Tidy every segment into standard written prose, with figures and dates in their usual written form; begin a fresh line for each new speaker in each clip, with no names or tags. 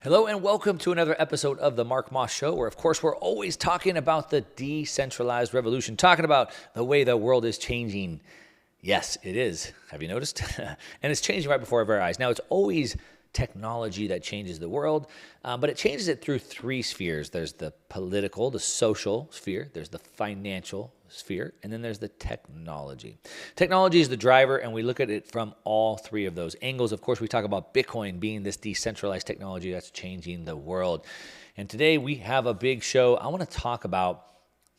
Hello and welcome to another episode of the Mark Moss Show, where of course we're always talking about the decentralized revolution, talking about the way the world is changing. Yes, it is. Have you noticed? And it's changing right before our very eyes. Now, it's always technology that changes the world, but it changes it through three spheres. There's the political, the social sphere, there's the financial sphere, and then there's the technology. Technology is the driver, and we look at it from all three of those angles. Of course, we talk about Bitcoin being this decentralized technology that's changing the world. And today we have a big show. I want to talk about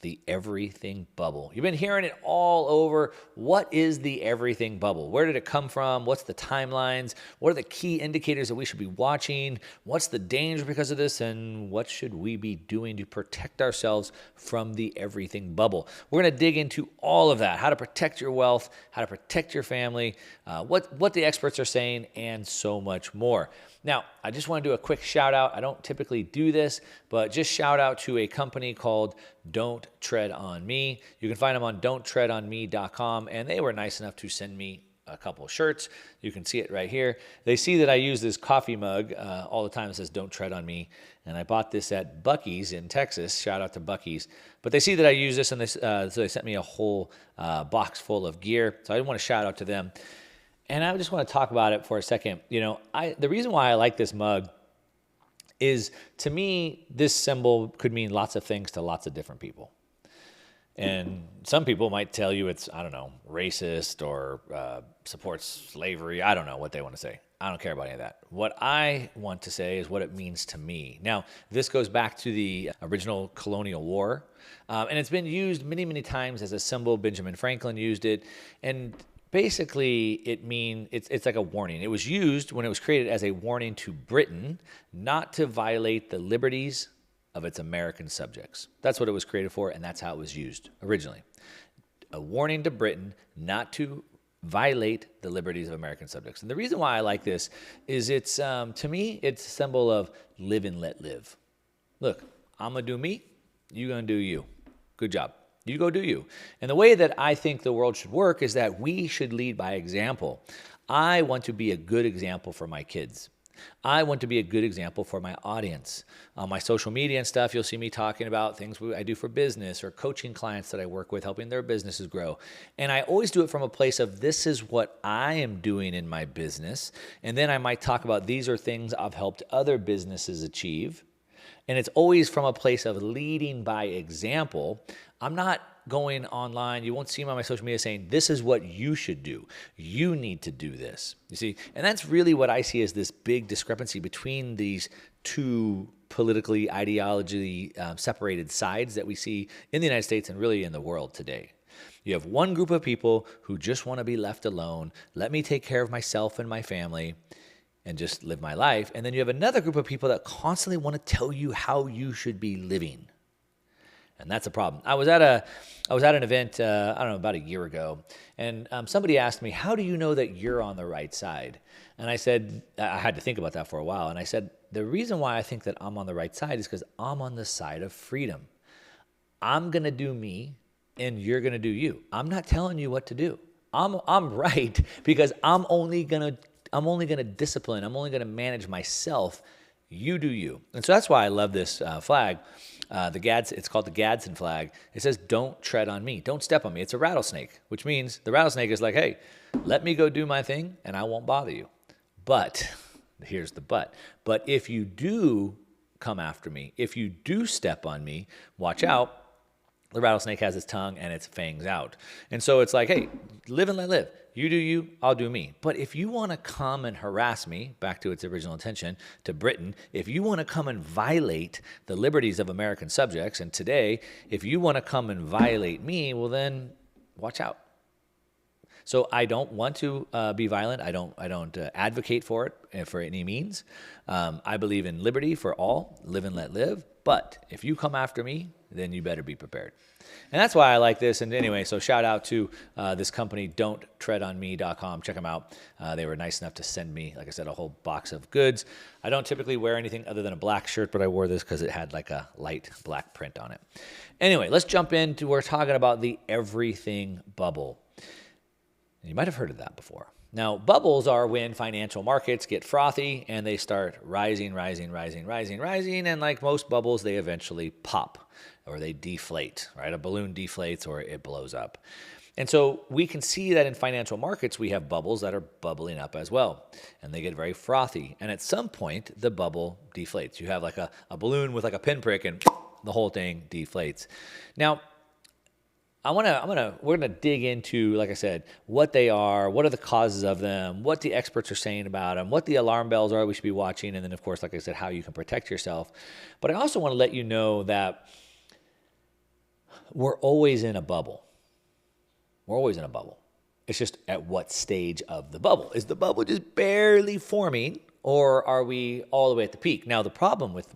the everything bubble. You've been hearing it all over. What is the everything bubble? Where did it come from? What's the timelines? What are the key indicators that we should be watching? What's the danger because of this? And what should we be doing to protect ourselves from the everything bubble? We're going to dig into all of that, how to protect your wealth, how to protect your family, what the experts are saying, and so much more. Now, I just want to do a quick shout out. I don't typically do this, but just shout out to a company called Don't Tread on Me. You can find them on don'ttreadonme.com, and they were nice enough to send me a couple of shirts. You can see it right here. They see that I use this coffee mug all the time. It says Don't Tread on Me, and I bought this at Buc-ee's in Texas. Shout out to Buc-ee's. But they see that I use this, and so they sent me a whole box full of gear. So I want to shout out to them. And I just want to talk about it for a second. You know, the reason why I like this mug is, to me, this symbol could mean lots of things to lots of different people. And some people might tell you it's, I don't know, racist or supports slavery. I don't know what they want to say. I don't care about any of that. What I want to say is what it means to me. Now, this goes back to the original colonial war, and it's been used many, many times as a symbol. Benjamin Franklin used it, and basically, it's like a warning. It was used when it was created as a warning to Britain not to violate the liberties of its American subjects. That's what it was created for, and that's how it was used originally. A warning to Britain not to violate the liberties of American subjects. And the reason why I like this is it's, to me, it's a symbol of live and let live. Look, I'm going to do me, you're going to do you. Good job. You go do you. And the way that I think the world should work is that we should lead by example. I want to be a good example for my kids. I want to be a good example for my audience. On my social media and stuff, you'll see me talking about things I do for business or coaching clients that I work with, helping their businesses grow. And I always do it from a place of, this is what I am doing in my business. And then I might talk about, these are things I've helped other businesses achieve. And it's always from a place of leading by example. I'm not going online. You won't see me on my social media saying, this is what you should do. You need to do this. You see? And that's really what I see as this big discrepancy between these two politically, ideologically separated sides that we see in the United States and really in the world today. You have one group of people who just want to be left alone. Let me take care of myself and my family and just live my life. And then you have another group of people that constantly want to tell you how you should be living. And that's a problem. I was at an event, I don't know, about a year ago, and somebody asked me, how do you know that you're on the right side? And I said, I had to think about that for a while, and I said, the reason why I think that I'm on the right side is because I'm on the side of freedom. I'm going to do me, and you're going to do you. I'm not telling you what to do. I'm right because I'm only going to discipline. I'm only going to manage myself. You do you. And so that's why I love this flag. It's called the Gadsden flag. It says, don't tread on me. Don't step on me. It's a rattlesnake, which means the rattlesnake is like, hey, let me go do my thing and I won't bother you. But, here's the but. But if you do come after me, if you do step on me, watch out. The rattlesnake has its tongue and its fangs out. And so it's like, hey, live and let live. You do you, I'll do me. But if you want to come and harass me, back to its original intention, to Britain, if you want to come and violate the liberties of American subjects, and today, if you want to come and violate me, well then, watch out. So I don't want to be violent. I don't advocate for it for any means. I believe in liberty for all, live and let live. But if you come after me, then you better be prepared. And that's why I like this. And anyway, so shout out to this company, don'ttreadonme.com. Check them out. They were nice enough to send me, like I said, a whole box of goods. I don't typically wear anything other than a black shirt, but I wore this because it had like a light black print on it. Anyway, let's jump into, we're talking about the everything bubble. You might have heard of that before. Now, bubbles are when financial markets get frothy and they start rising, and like most bubbles, they eventually pop or they deflate, right? A balloon deflates or it blows up. And so we can see that in financial markets, we have bubbles that are bubbling up as well, and they get very frothy. And at some point, the bubble deflates. You have like a balloon with like a pinprick and the whole thing deflates. Now, we're gonna dig into, like I said, what they are, what are the causes of them, what the experts are saying about them, what the alarm bells are we should be watching, and then of course, like I said, how you can protect yourself. But I also want to let you know that we're always in a bubble. We're always in a bubble. It's just at what stage of the bubble? Is the bubble just barely forming, or are we all the way at the peak? Now, the problem with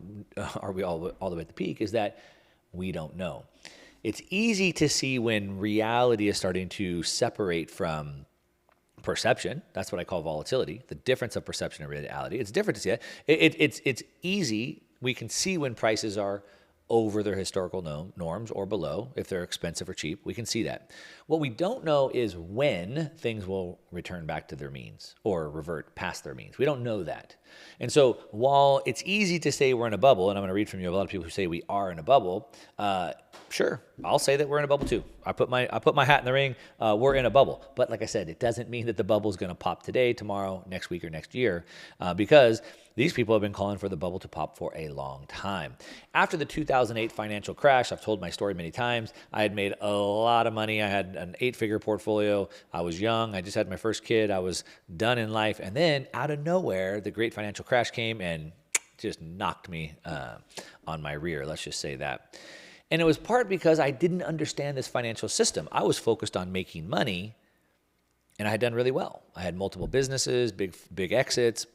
are we all the way at the peak is that we don't know. It's easy to see when reality is starting to separate from perception. That's what I call volatility, the difference of perception and reality. It's different to see it. It's easy. We can see when prices are over their historical norms or below, if they're expensive or cheap. We can see that. What we don't know is when things will return back to their means or revert past their means. We don't know that. And so while it's easy to say we're in a bubble, and I'm going to read from you a lot of people who say we are in a bubble, sure, I'll say that we're in a bubble too. I put my hat in the ring. We're in a bubble. But like I said, it doesn't mean that the bubble is going to pop today, tomorrow, next week, or next year, because these people have been calling for the bubble to pop for a long time. After the 2008 financial crash, I've told my story many times, I had made a lot of money. I had an 8-figure portfolio. I was young. I just had my first kid. I was done in life. And then out of nowhere, the great financial crash came and just knocked me on my rear. Let's just say that. And it was part because I didn't understand this financial system. I was focused on making money, and I had done really well. I had multiple businesses, big exits.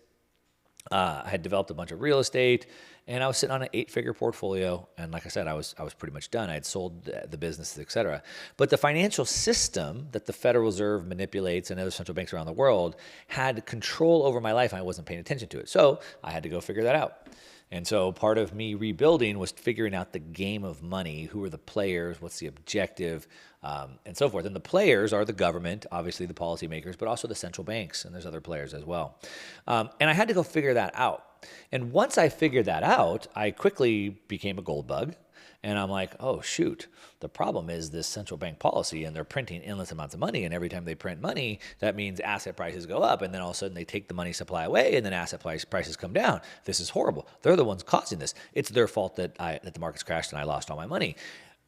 I had developed a bunch of real estate, and I was sitting on an 8-figure portfolio. And like I said, I was pretty much done. I had sold the businesses, et cetera. But the financial system that the Federal Reserve manipulates and other central banks around the world had control over my life, and I wasn't paying attention to it. So I had to go figure that out. And so part of me rebuilding was figuring out the game of money. Who are the players? What's the objective? And so forth. And the players are the government, obviously the policymakers, but also the central banks. And there's other players as well. And I had to go figure that out. And once I figured that out, I quickly became a gold bug. And I'm like, oh, shoot, the problem is this central bank policy, and they're printing endless amounts of money. And every time they print money, that means asset prices go up. And then all of a sudden they take the money supply away, and then asset prices come down. This is horrible. They're the ones causing this. It's their fault that the markets crashed and I lost all my money.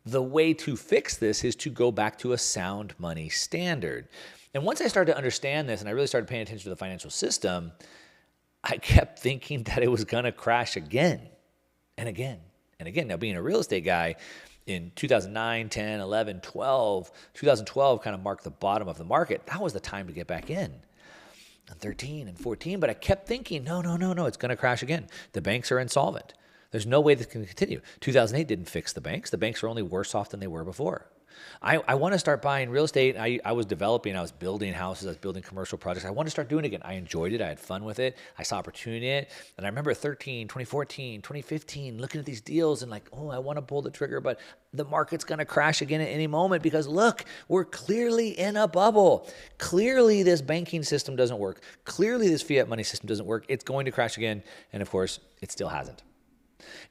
The way to fix this is to go back to a sound money standard. And once I started to understand this and I really started paying attention to the financial system, I kept thinking that it was going to crash again and again. And again, now being a real estate guy, in 2009, 10, 11, 12, 2012 kind of marked the bottom of the market. That was the time to get back in. And 13 and 14, but I kept thinking, no, it's going to crash again. The banks are insolvent. There's no way this can continue. 2008 didn't fix the banks. The banks are only worse off than they were before. I want to start buying real estate. I was developing, I was building houses, I was building commercial projects. I want to start doing it again. I enjoyed it. I had fun with it. I saw opportunity in it. And I remember 2014, 2015, looking at these deals and like, oh, I want to pull the trigger, but the market's going to crash again at any moment because look, we're clearly in a bubble. Clearly this banking system doesn't work. Clearly this fiat money system doesn't work. It's going to crash again. And of course, it still hasn't.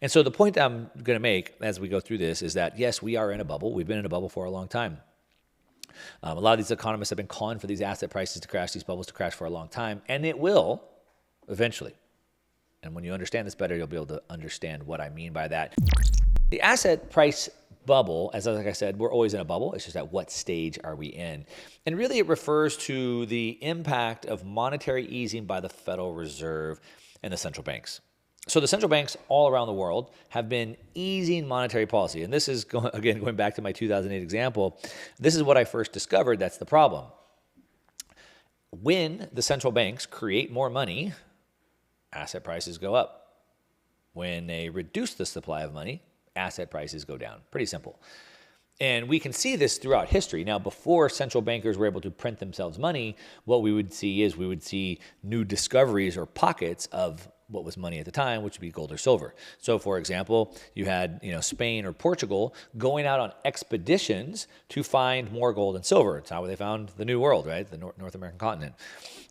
And so the point I'm going to make as we go through this is that, yes, we are in a bubble. We've been in a bubble for a long time. A lot of these economists have been calling for these asset prices to crash, these bubbles to crash for a long time, and it will eventually. And when you understand this better, you'll be able to understand what I mean by that. The asset price bubble, as like I said, we're always in a bubble. It's just at what stage are we in? And really it refers to the impact of monetary easing by the Federal Reserve and the central banks. So the central banks all around the world have been easing monetary policy. And this is, going back to my 2008 example, this is what I first discovered that's the problem. When the central banks create more money, asset prices go up. When they reduce the supply of money, asset prices go down. Pretty simple. And we can see this throughout history. Now, before central bankers were able to print themselves money, what we would see is new discoveries or pockets of what was money at the time, which would be gold or silver. So, for example, you had Spain or Portugal going out on expeditions to find more gold and silver. It's how they found the New World, right? The North American continent.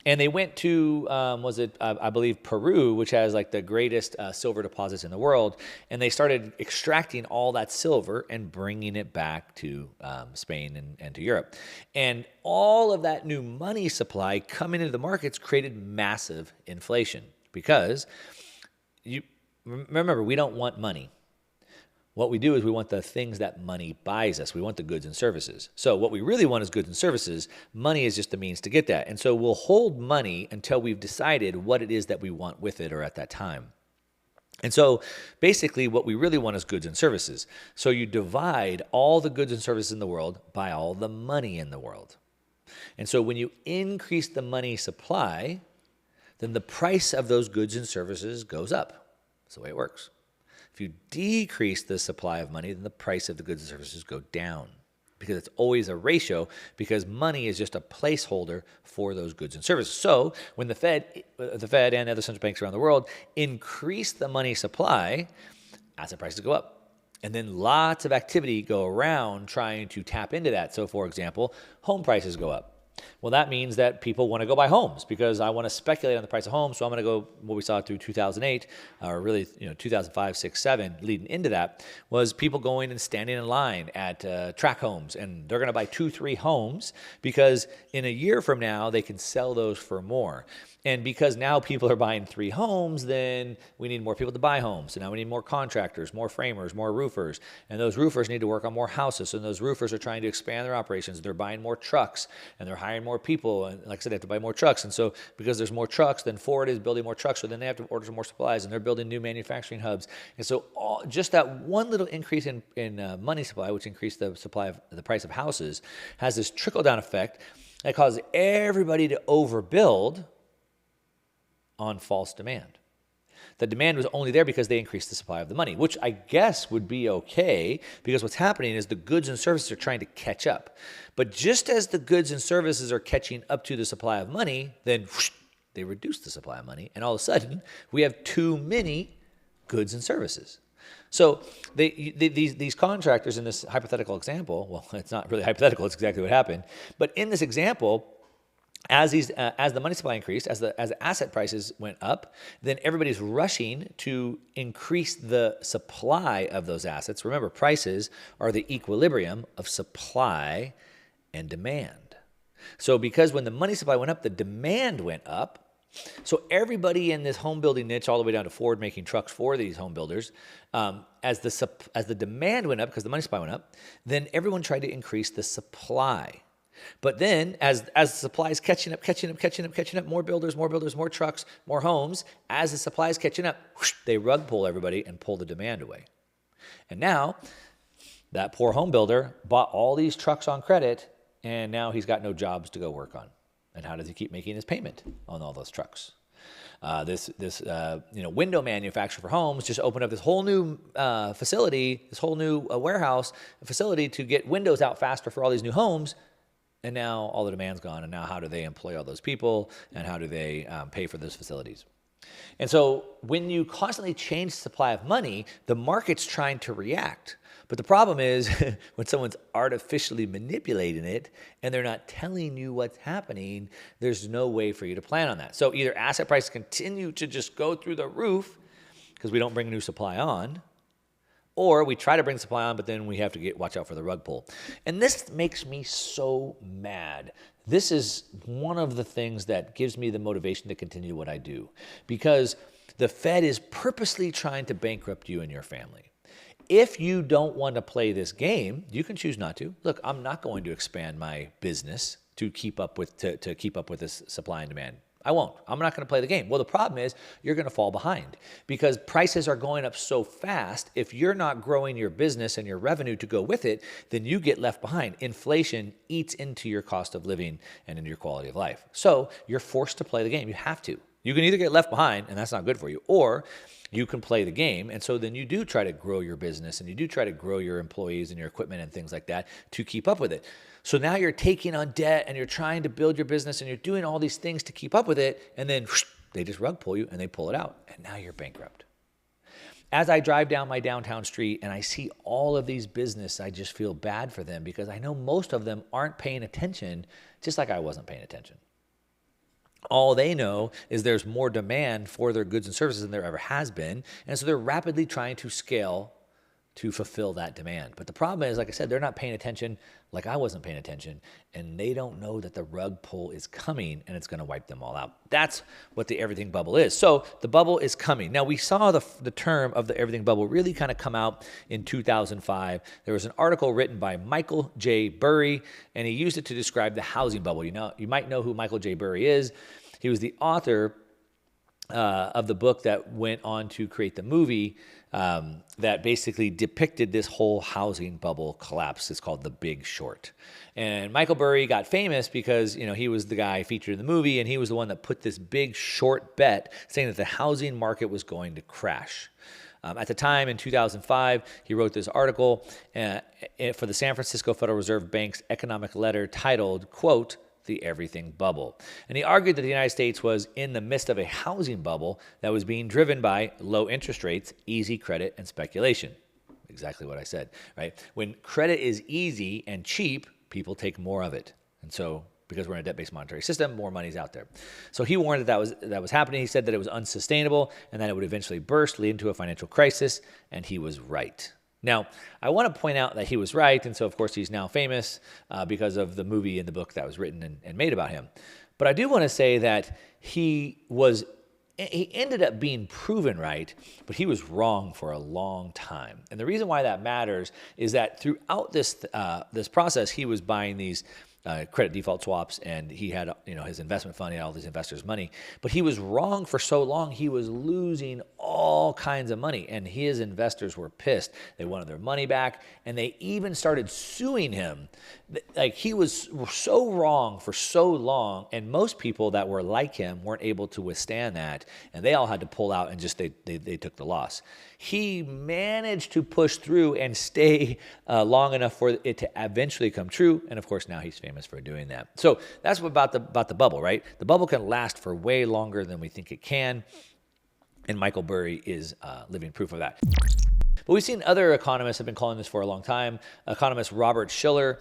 And they went to, I believe, Peru, which has like the greatest silver deposits in the world. And they started extracting all that silver and bringing it back to Spain and to Europe. And all of that new money supply coming into the markets created massive inflation because remember, we don't want money. What we do is we want the things that money buys us. We want the goods and services. So what we really want is goods and services. Money is just the means to get that. And so we'll hold money until we've decided what it is that we want with it or at that time. And so basically what we really want is goods and services. So you divide all the goods and services in the world by all the money in the world. And so when you increase the money supply, then the price of those goods and services goes up. That's the way it works. If you decrease the supply of money, then the price of the goods and services go down because it's always a ratio because money is just a placeholder for those goods and services. So when the Fed and other central banks around the world increase the money supply, asset prices go up. And then lots of activity go around trying to tap into that. So for example, home prices go up. Well, that means that people want to go buy homes because I want to speculate on the price of homes. So I'm going to go, what we saw through 2008, or really 2005, 6, 7, leading into that, was people going and standing in line at track homes. And they're going to buy 2, 3 homes because in a year from now, they can sell those for more. And because now people are buying 3 homes, then we need more people to buy homes. So now we need more contractors, more framers, more roofers. And those roofers need to work on more houses. And those roofers are trying to expand their operations. They're buying more trucks and they're hiring more people. And like I said, they have to buy more trucks. And so because there's more trucks, then Ford is building more trucks. So then they have to order some more supplies and they're building new manufacturing hubs. And so just that one little increase in money supply, which increased the supply of the price of houses, has this trickle-down effect that causes everybody to overbuild on false demand. The demand was only there because they increased the supply of the money, which I guess would be okay because what's happening is the goods and services are trying to catch up. But just as the goods and services are catching up to the supply of money, then whoosh, they reduce the supply of money, and all of a sudden we have too many goods and services. So these contractors in this hypothetical example, well, it's not really hypothetical, it's exactly what happened, but in this example, as the money supply increased, as the asset prices went up, then everybody's rushing to increase the supply of those assets. Remember, prices are the equilibrium of supply and demand. So because when the money supply went up, the demand went up. So everybody in this home building niche, all the way down to Ford making trucks for these home builders, as the demand went up because the money supply went up, then everyone tried to increase the supply. But then as the supply is catching up, more builders, more trucks, more homes, as the supply is catching up, whoosh, they rug pull everybody and pull the demand away. And now that poor home builder bought all these trucks on credit, and now he's got no jobs to go work on. And how does he keep making his payment on all those trucks? This window manufacturer for homes just opened up this whole new facility, this whole new warehouse facility to get windows out faster for all these new homes. And now all the demand's gone. And now how do they employ all those people? And how do they pay for those facilities? And so when you constantly change the supply of money, the market's trying to react. But the problem is when someone's artificially manipulating it and they're not telling you what's happening, there's no way for you to plan on that. So either asset prices continue to just go through the roof because we don't bring new supply on, or we try to bring supply on, but then we have to watch out for the rug pull. And this makes me so mad. This is one of the things that gives me the motivation to continue what I do, because the Fed is purposely trying to bankrupt you and your family. If you don't want to play this game, you can choose not to. Look, I'm not going to expand my business to keep up with this supply and demand. I won't. I'm not going to play the game. Well, the problem is you're going to fall behind because prices are going up so fast. If you're not growing your business and your revenue to go with it, then you get left behind. Inflation eats into your cost of living and into your quality of life. So you're forced to play the game. You have to. You can either get left behind, and that's not good for you, or you can play the game. And so then you do try to grow your business and you do try to grow your employees and your equipment and things like that to keep up with it. So now you're taking on debt and you're trying to build your business and you're doing all these things to keep up with it. And then whoosh, They just rug pull you and they pull it out, and now you're bankrupt. As I drive down my downtown street and I see all of these businesses, I just feel bad for them because I know most of them aren't paying attention, just like I wasn't paying attention. All they know is there's more demand for their goods and services than there ever has been, and so they're rapidly trying to scale to fulfill that demand. But the problem is, like I said, they're not paying attention like I wasn't paying attention, and they don't know that the rug pull is coming and it's going to wipe them all out. That's what the everything bubble is. So the bubble is coming. Now, we saw the term of the everything bubble really kind of come out in 2005. There was an article written by Michael J. Burry, and he used it to describe the housing bubble. You might know who Michael J. Burry is. He was the author of the book that went on to create the movie that basically depicted this whole housing bubble collapse. It's called The Big Short. And Michael Burry got famous because, he was the guy featured in the movie, and he was the one that put this big short bet saying that the housing market was going to crash. At the time, in 2005, he wrote this article for the San Francisco Federal Reserve Bank's economic letter titled, quote, The Everything Bubble. And he argued that the United States was in the midst of a housing bubble that was being driven by low interest rates, easy credit, and speculation. Exactly what I said, right? When credit is easy and cheap, people take more of it. And so, because we're in a debt-based monetary system, more money's out there. So he warned that was happening. He said that it was unsustainable and that it would eventually burst, leading to a financial crisis, and he was right. Now, I want to point out that he was right, and so, of course, he's now famous because of the movie and the book that was written and made about him. But I do want to say that he ended up being proven right, but he was wrong for a long time. And the reason why that matters is that throughout this process, he was buying these credit default swaps, and he had his investment fund, he had all these investors' money. But he was wrong for so long, he was losing all kinds of money, and his investors were pissed. They wanted their money back, and they even started suing him. Like, he was so wrong for so long, and most people that were like him weren't able to withstand that, and they all had to pull out and just they took the loss. He managed to push through and stay long enough for it to eventually come true, and of course now he's famous for doing that. So that's about the bubble, right? The bubble can last for way longer than we think it can, and Michael Burry is living proof of that. But we've seen other economists have been calling this for a long time. Economist Robert Shiller,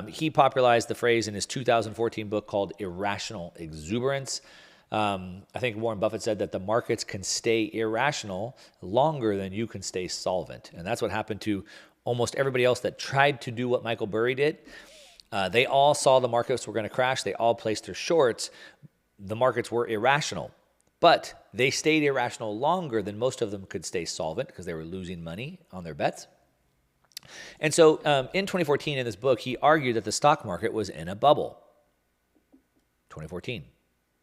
he popularized the phrase in his 2014 book called Irrational Exuberance. I think Warren Buffett said that the markets can stay irrational longer than you can stay solvent. And that's what happened to almost everybody else that tried to do what Michael Burry did. They all saw the markets were going to crash. They all placed their shorts. The markets were irrational. But they stayed irrational longer than most of them could stay solvent because they were losing money on their bets. And so in 2014, in this book, he argued that the stock market was in a bubble. 2014.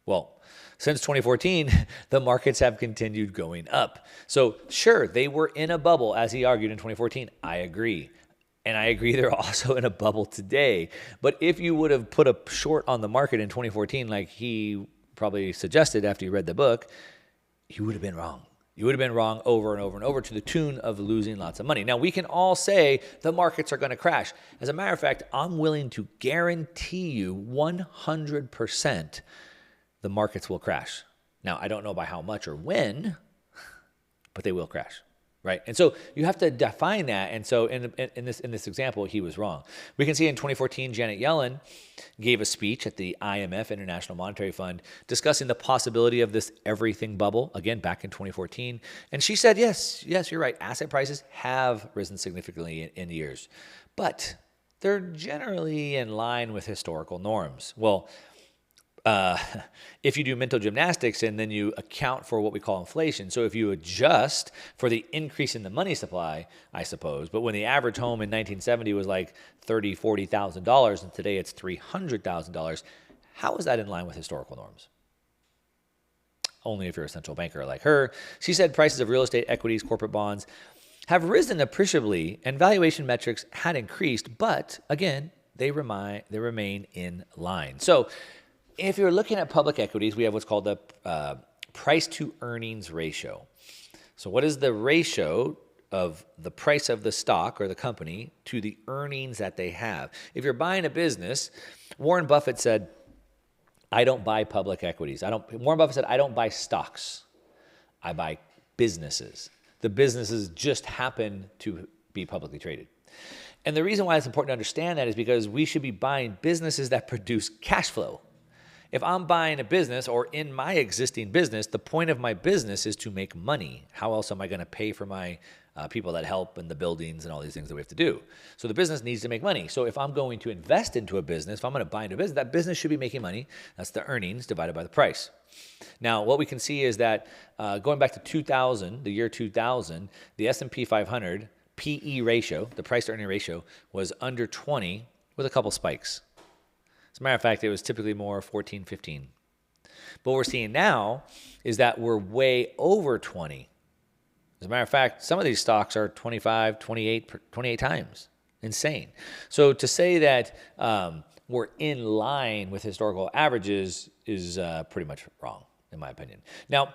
Well, since 2014, the markets have continued going up. So sure, they were in a bubble, as he argued in 2014. I agree. And I agree they're also in a bubble today. But if you would have put a short on the market in 2014, like he probably suggested after you read the book, you would have been wrong. You would have been wrong over and over and over to the tune of losing lots of money. Now, we can all say the markets are going to crash. As a matter of fact, I'm willing to guarantee you 100% the markets will crash. Now, I don't know by how much or when, but they will crash, right? And so you have to define that. And so in this example, he was wrong. We can see in 2014, Janet Yellen gave a speech at the IMF, International Monetary Fund, discussing the possibility of this everything bubble, again, back in 2014. And she said, yes, you're right. Asset prices have risen significantly in years, but they're generally in line with historical norms. Well, if you do mental gymnastics and then you account for what we call inflation, so if you adjust for the increase in the money supply, I suppose, but when the average home in 1970 was like $30,000, $40,000, and today it's $300,000, how is that in line with historical norms? Only if you're a central banker like her. She said prices of real estate, equities, corporate bonds have risen appreciably, and valuation metrics had increased, but again, they remain in line. So if you're looking at public equities, we have what's called the price to earnings ratio. So what is the ratio of the price of the stock or the company to the earnings that they have? If you're buying a business, Warren Buffett said I don't buy public equities. Warren Buffett said, I don't buy stocks. I buy businesses. The businesses just happen to be publicly traded. And the reason why it's important to understand that is because we should be buying businesses that produce cash flow. If I'm buying a business, or in my existing business, the point of my business is to make money. How else am I going to pay for my people that help and the buildings and all these things that we have to do? So the business needs to make money. So if I'm going to invest into a business, if I'm going to buy into a business, that business should be making money. That's the earnings divided by the price. Now, what we can see is that going back to 2000, the year 2000, the S&P 500 PE ratio, the price to earning ratio, was under 20 with a couple spikes. As a matter of fact, it was typically more 14, 15. But what we're seeing now is that we're way over 20. As a matter of fact, some of these stocks are 25, 28 times. Insane. So to say that we're in line with historical averages is pretty much wrong, in my opinion. Now,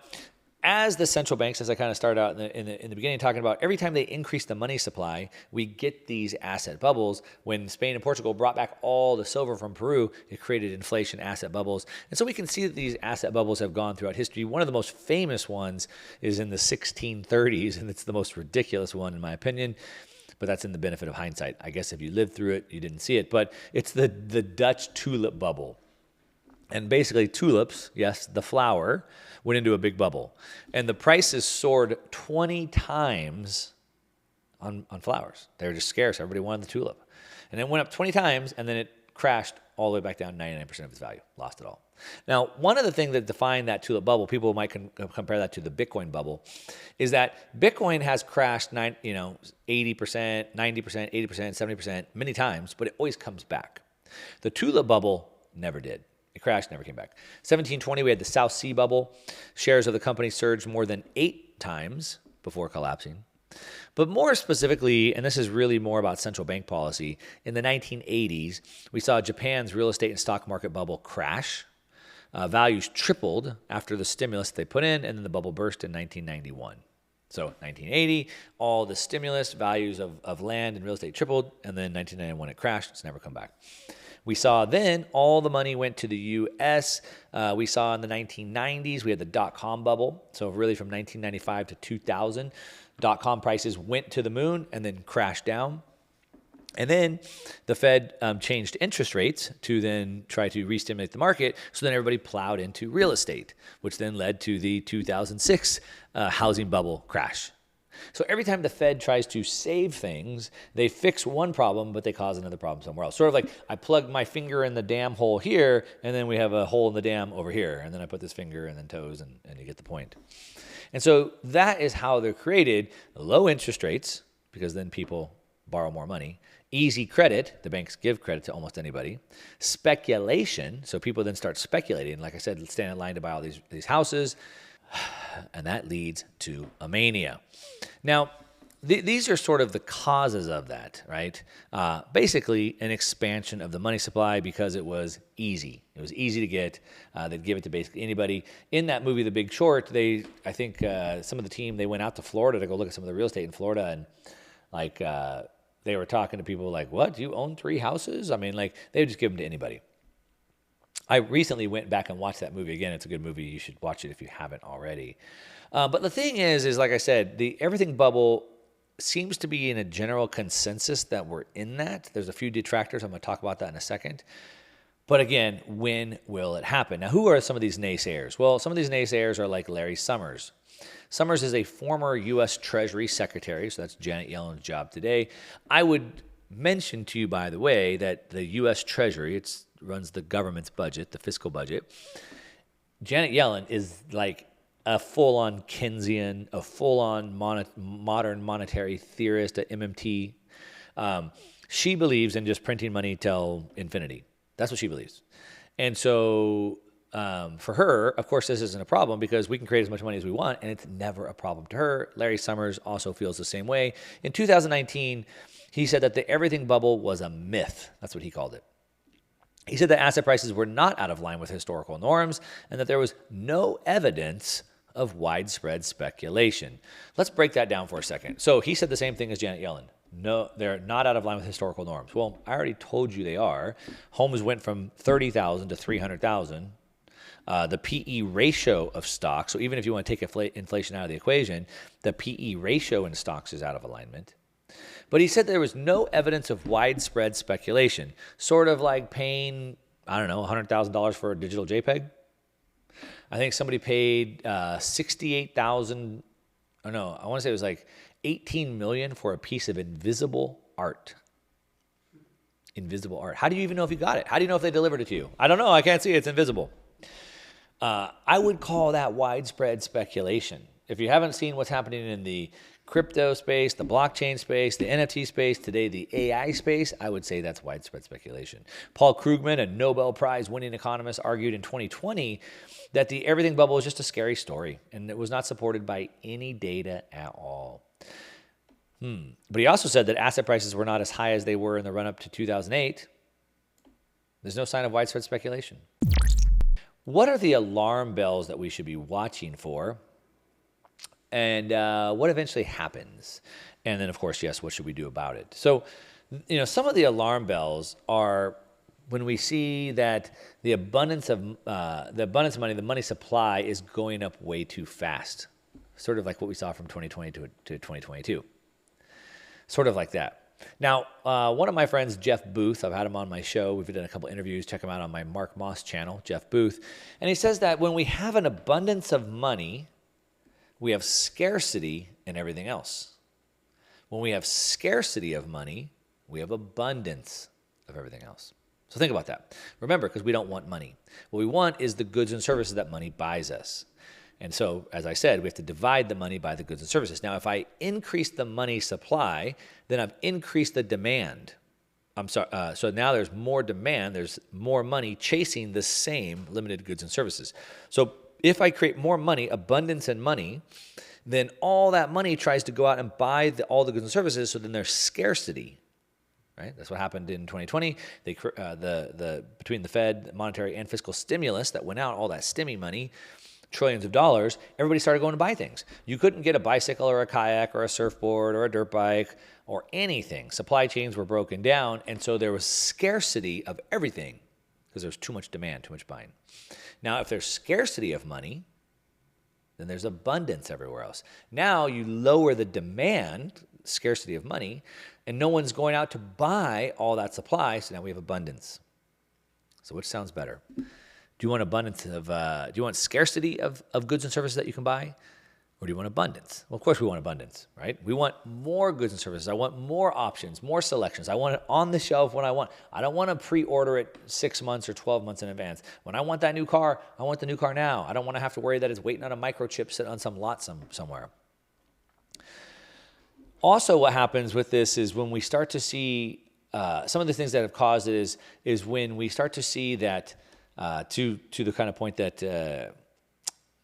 as the central banks, as I kind of started out in the beginning talking about, every time they increase the money supply, we get these asset bubbles. When Spain and Portugal brought back all the silver from Peru, it created inflation asset bubbles. And so we can see that these asset bubbles have gone throughout history. One of the most famous ones is in the 1630s, and it's the most ridiculous one in my opinion. But that's in the benefit of hindsight. I guess if you lived through it, you didn't see it. But it's the Dutch tulip bubble. And basically tulips, yes, the flower, went into a big bubble. And the prices soared 20 times on flowers. They were just scarce. Everybody wanted the tulip. And it went up 20 times, and then it crashed all the way back down 99% of its value. Lost it all. Now, one of the things that defined that tulip bubble, people might compare that to the Bitcoin bubble, is that Bitcoin has crashed 80%, 90%, 80%, 70% many times, but it always comes back. The tulip bubble never did. It crashed, never came back. 1720, we had the South Sea bubble. Shares of the company surged more than 8 times before collapsing. But more specifically, and this is really more about central bank policy, in the 1980s, we saw Japan's real estate and stock market bubble crash. Values tripled after the stimulus they put in, and then the bubble burst in 1991. So 1980, all the stimulus, values of land and real estate tripled, and then 1991 it crashed. It's never come back. We saw then all the money went to the U.S. We saw in the 1990s, we had the dot-com bubble. So really from 1995 to 2000, dot-com prices went to the moon and then crashed down. And then the Fed changed interest rates to then try to re-stimulate the market. So then everybody plowed into real estate, which then led to the 2006 housing bubble crash. So every time the Fed tries to save things, they fix one problem, but they cause another problem somewhere else. Sort of like I plug my finger in the dam hole here, and then we have a hole in the dam over here. And then I put this finger and then toes, and you get the point. And so that is how they're created. Low interest rates, because then people borrow more money. Easy credit, the banks give credit to almost anybody. Speculation, so people then start speculating. Like I said, stand in line to buy all these houses. And that leads to a mania. Now, these are sort of the causes of that, right? Basically, an expansion of the money supply because it was easy. It was easy to get. They'd give it to basically anybody. In that movie, The Big Short, I think some of the team, they went out to Florida to go look at some of the real estate in Florida, and they were talking to people like, what, do you own 3 houses? I mean, they would just give them to anybody. I recently went back and watched that movie again. It's a good movie. You should watch it if you haven't already. But the thing is like I said, the everything bubble seems to be in a general consensus that we're in that. There's a few detractors. I'm going to talk about that in a second. But again, when will it happen? Now, who are some of these naysayers? Well, some of these naysayers are like Larry Summers. Summers is a former U.S. Treasury Secretary, so that's Janet Yellen's job today. I would mention to you, by the way, that the U.S. Treasury, runs the government's budget, the fiscal budget. Janet Yellen is like a full-on Keynesian, a full-on modern monetary theorist, a MMT. She believes in just printing money till infinity. That's what she believes. And so for her, of course, this isn't a problem because we can create as much money as we want, and it's never a problem to her. Larry Summers also feels the same way. In 2019, he said that the everything bubble was a myth. That's what he called it. He said that asset prices were not out of line with historical norms and that there was no evidence of widespread speculation. Let's break that down for a second. So he said the same thing as Janet Yellen. No, they're not out of line with historical norms. Well, I already told you they are. Homes went from 30,000 to 300,000 the PE ratio of stocks. So even if you want to take inflation out of the equation, the PE ratio in stocks is out of alignment. But he said there was no evidence of widespread speculation, sort of like paying, I don't know, $100,000 for a digital JPEG. I think somebody paid 68,000. Oh no, I want to say it was like 18 million for a piece of invisible art. Invisible art. How do you even know if you got it? How do you know if they delivered it to you? I don't know. I can't see it. It's invisible. I would call that widespread speculation. If you haven't seen what's happening in the crypto space, the blockchain space, the NFT space, today the AI space, I would say that's widespread speculation. Paul Krugman, a Nobel Prize winning economist, argued in 2020 that the everything bubble was just a scary story and it was not supported by any data at all. But he also said that asset prices were not as high as they were in the run-up to 2008. There's no sign of widespread speculation. What are the alarm bells that we should be watching for? And what eventually happens? And then, of course, yes, what should we do about it? So, some of the alarm bells are when we see that the abundance of money, the money supply is going up way too fast, sort of like what we saw from 2020 to 2022, sort of like that. Now, one of my friends, Jeff Booth, I've had him on my show. We've done a couple interviews. Check him out on my Mark Moss channel, Jeff Booth. And he says that when we have an abundance of money, we have scarcity in everything else. When we have scarcity of money, we have abundance of everything else. So think about that. Remember, because we don't want money. What we want is the goods and services that money buys us. And so, as I said, we have to divide the money by the goods and services. Now, if I increase the money supply, then I've increased the demand. So now there's more demand, there's more money chasing the same limited goods and services. So if I create more money, abundance in money, then all that money tries to go out and buy all the goods and services, so then there's scarcity, right? That's what happened in 2020. Between the Fed, monetary and fiscal stimulus that went out, all that stimmy money, trillions of dollars, everybody started going to buy things. You couldn't get a bicycle or a kayak or a surfboard or a dirt bike or anything. Supply chains were broken down, and so there was scarcity of everything because there's too much demand, too much buying. Now, if there's scarcity of money, then there's abundance everywhere else. Now you lower the demand, scarcity of money, and no one's going out to buy all that supply, so now we have abundance. So which sounds better? Do you want scarcity of goods and services that you can buy? Or do you want abundance? Well, of course we want abundance, right? We want more goods and services. I want more options, more selections. I want it on the shelf when I want. I don't want to pre-order it 6 months or 12 months in advance. When I want that new car, I want the new car now. I don't want to have to worry that it's waiting on a microchip sitting on some lot somewhere. Also, what happens with this is when we start to see some of the things that have caused it is when we start to see that to the kind of point that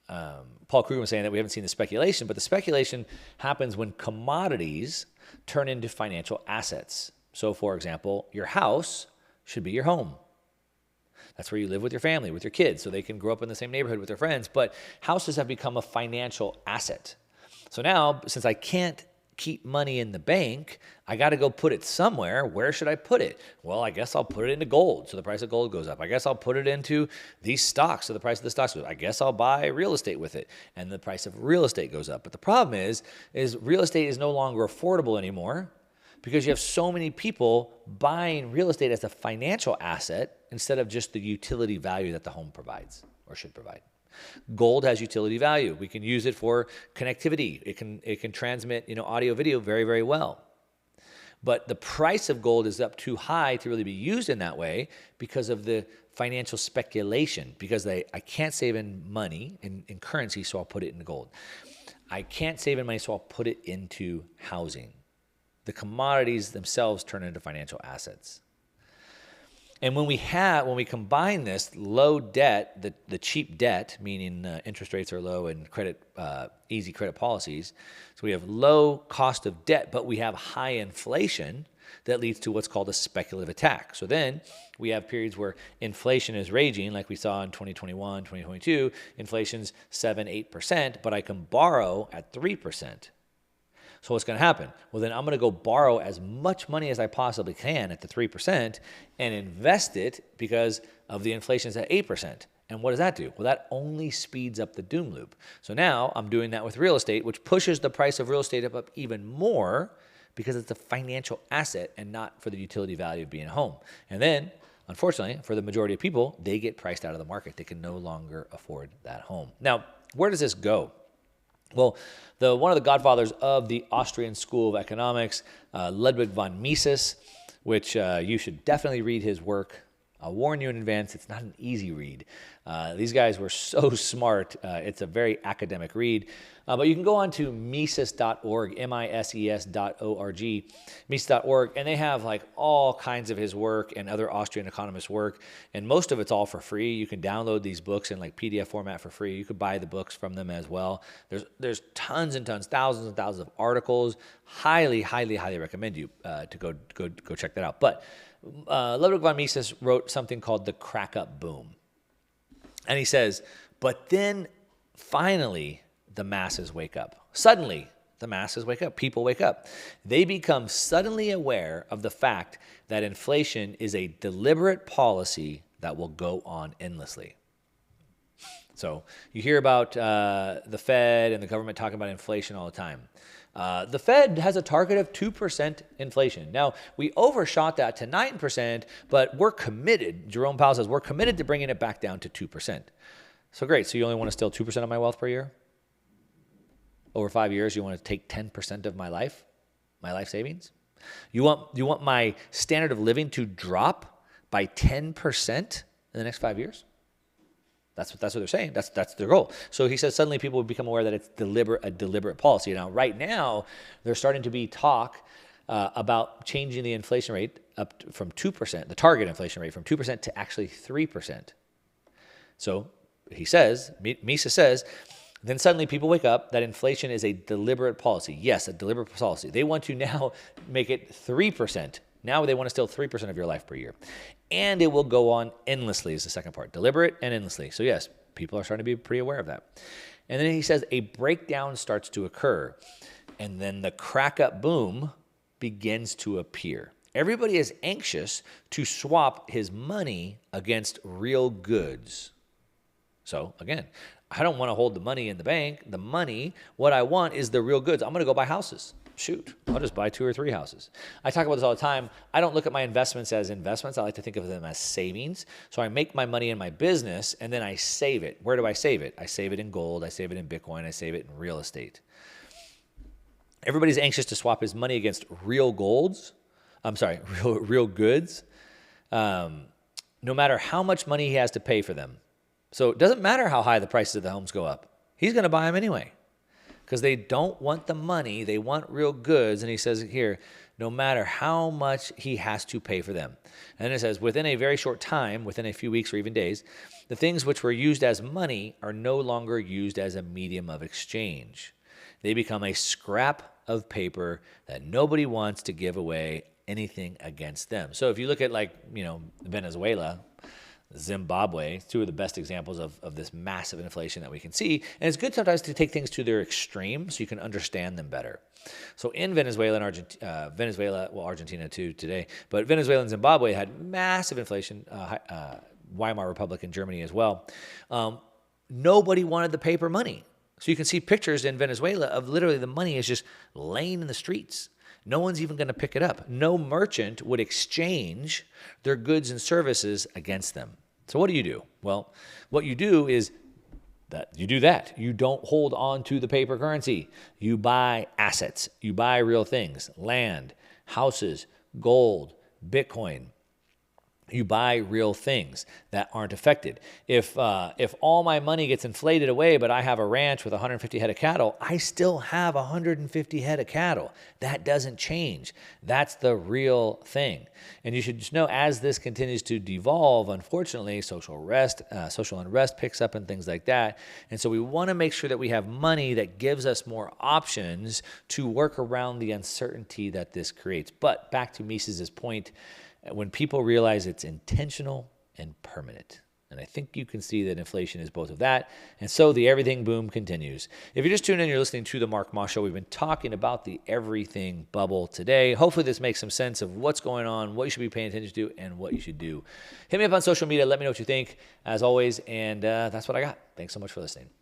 Paul Krugman was saying, that we haven't seen the speculation, but the speculation happens when commodities turn into financial assets. So, for example, your house should be your home. That's where you live with your family, with your kids, so they can grow up in the same neighborhood with their friends. But houses have become a financial asset. So now, since I can't keep money in the bank, I got to go put it somewhere. Where should I put it? Well, I guess I'll put it into gold, so the price of gold goes up. I guess I'll put it into these stocks, so the price of the stocks goes up. I guess I'll buy real estate with it, and the price of real estate goes up. But the problem is real estate is no longer affordable anymore because you have so many people buying real estate as a financial asset instead of just the utility value that the home provides or should provide. Gold has utility value. We can use it for connectivity. It can transmit, audio, video very, very well. But the price of gold is up too high to really be used in that way because of the financial speculation. Because I can't save in money in currency, so I'll put it in gold. I can't save in money, so I'll put it into housing. The commodities themselves turn into financial assets. And when we combine this low debt, the cheap debt, meaning interest rates are low and easy credit policies, so we have low cost of debt, but we have high inflation that leads to what's called a speculative attack. So then we have periods where inflation is raging, like we saw in 2021, 2022. Inflation's 7-8%, but I can borrow at 3%. So what's going to happen? Well, then I'm going to go borrow as much money as I possibly can at the 3% and invest it because of the inflation's at 8%. And what does that do? Well, that only speeds up the doom loop. So now I'm doing that with real estate, which pushes the price of real estate up even more because it's a financial asset and not for the utility value of being a home. And then, unfortunately, for the majority of people, they get priced out of the market. They can no longer afford that home. Now, where does this go? Well, one of the godfathers of the Austrian School of Economics, Ludwig von Mises, which you should definitely read his work. I'll warn you in advance, it's not an easy read. These guys were so smart. It's a very academic read. But you can go on to Mises.org, Mises.org, Mises.org, and they have like all kinds of his work and other Austrian economists' work. And most of it's all for free. You can download these books in like PDF format for free. You could buy the books from them as well. There's tons and tons, thousands and thousands of articles. Highly, highly, highly recommend you to go check that out. But Ludwig von Mises wrote something called the crack-up boom. And he says, but then finally the masses wake up. Suddenly, the masses wake up. People wake up. They become suddenly aware of the fact that inflation is a deliberate policy that will go on endlessly. So you hear about the Fed and the government talking about inflation all the time. The Fed has a target of 2% inflation. Now, we overshot that to 9%, but we're committed. Jerome Powell says we're committed to bringing it back down to 2%. So great. So you only want to steal 2% of my wealth per year? Over 5 years, you want to take 10% of my life savings? You want my standard of living to drop by 10% in the next 5 years? That's what they're saying. That's their goal. So he says suddenly people will become aware that it's a deliberate policy. Now, right now, there's starting to be talk about changing the inflation rate up from 2%, the target inflation rate from 2% to actually 3%. So he says, Mises says, then suddenly people wake up that inflation is a deliberate policy. Yes, a deliberate policy. They want to now make it 3%. Now they want to steal 3% of your life per year. And it will go on endlessly is the second part. Deliberate and endlessly. So yes, people are starting to be pretty aware of that. And then he says a breakdown starts to occur. And then the crack-up boom begins to appear. Everybody is anxious to swap his money against real goods. So again, I don't want to hold the money in the bank. The money, what I want is the real goods. I'm going to go buy houses. Shoot, I'll just buy 2 or 3 houses. I talk about this all the time. I don't look at my investments as investments. I like to think of them as savings. So I make my money in my business and then I save it. Where do I save it? I save it in gold. I save it in Bitcoin. I save it in real estate. Everybody's anxious to swap his money against real goods. No matter how much money he has to pay for them. So it doesn't matter how high the prices of the homes go up. He's going to buy them anyway. Because they don't want the money, they want real goods. And he says here, no matter how much he has to pay for them. And then it says, within a very short time, within a few weeks or even days, the things which were used as money are no longer used as a medium of exchange. They become a scrap of paper that nobody wants to give away anything against them. So if you look at Venezuela, Zimbabwe, 2 of the best examples of this massive inflation that we can see. And it's good sometimes to take things to their extreme so you can understand them better. So in Venezuela and Argentina too today, but Venezuela and Zimbabwe had massive inflation, Weimar Republic in Germany as well. Nobody wanted the paper money. So you can see pictures in Venezuela of literally the money is just laying in the streets. No one's even going to pick it up. No merchant would exchange their goods and services against them. So what do? Well, what you do is that you do that. You don't hold on to the paper currency. You buy assets. You buy real things, land, houses, gold, Bitcoin. You buy real things that aren't affected. If all my money gets inflated away, but I have a ranch with 150 head of cattle, I still have 150 head of cattle. That doesn't change. That's the real thing. And you should just know, as this continues to devolve, unfortunately, social unrest picks up and things like that. And so we want to make sure that we have money that gives us more options to work around the uncertainty that this creates. But back to Mises's point, when people realize it's intentional and permanent. And I think you can see that inflation is both of that. And so the everything boom continues. If you're just tuning in, you're listening to The Mark Moss Show. We've been talking about the everything bubble today. Hopefully this makes some sense of what's going on, what you should be paying attention to, and what you should do. Hit me up on social media. Let me know what you think, as always. And that's what I got. Thanks so much for listening.